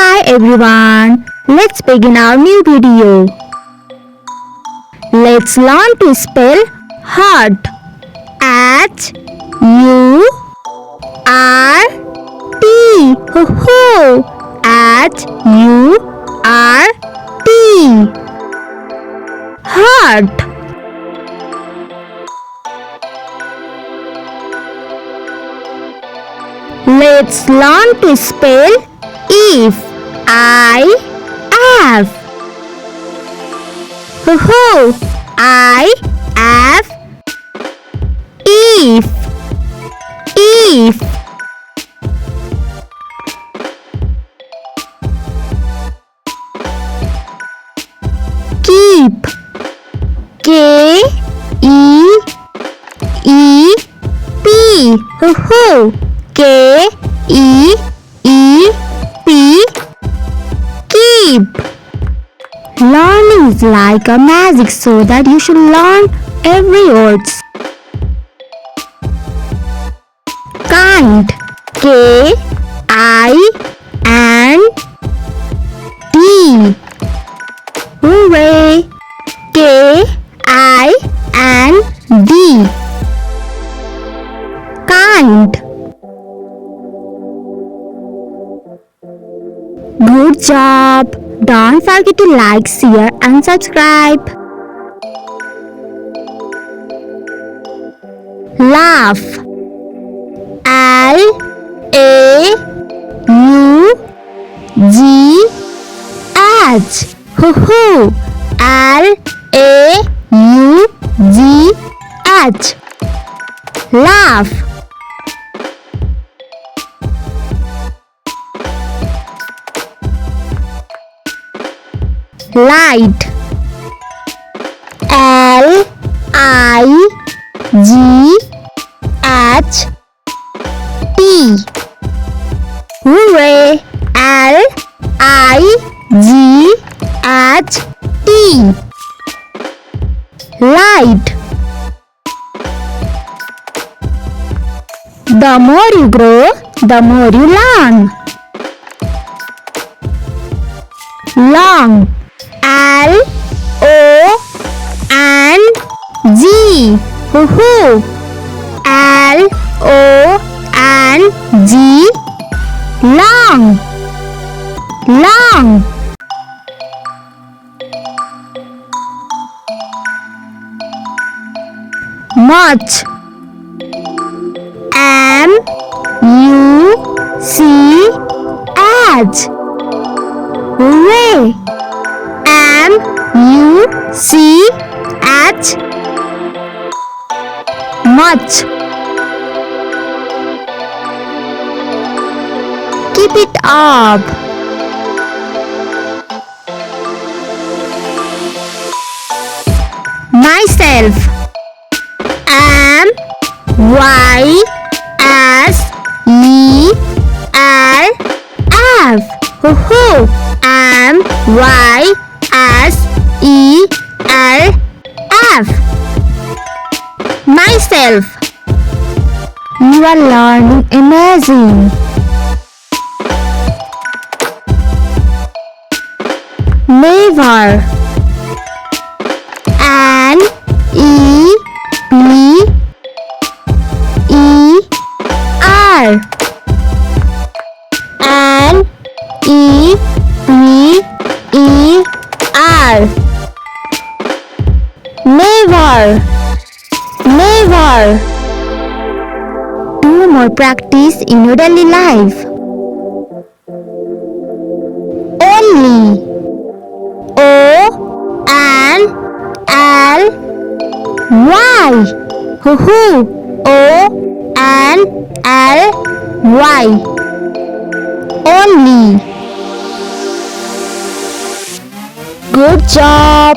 Hi everyone, let's begin our new video. Let's learn to spell heart. H-U-R-T. Ho-ho! H-U-R-T. Heart. Let's learn to spell if. I-F. Ho-ho! I-F. If. If. Keep. K-E-E-P. Ho-ho! K-E-E-P. Keep. Learning is like a magic, so that you should learn every word. Kind. K-I-N-D. Hooray! K-I-N-D. Kind. Good job! Don't forget to like, share and subscribe. Laugh. L-A-U-G-H. Ho-ho! L-A-U-G-H. Laugh. Light. L-I-G-H-T. Hooray! L-I-G-H-T. Light. The more you grow, the more you learn. Long. L-O-N-G. Hoo-hoo! L-O-N-G. Long. Long. Much. M-U-C-H. Hooray! M-U-C-H. Much. Keep it up. Myself. M-Y-S-E-L-F. Ho-ho! M-Y-S-E-L-F. Myself. You are learning amazing. Never. N-E-V-E-R. N-E-V-E-R. Never. Never. Do more practice in your daily life. Only. O-N-L-Y. Hoo-hoo! O-N-L-Y. Only. Good job!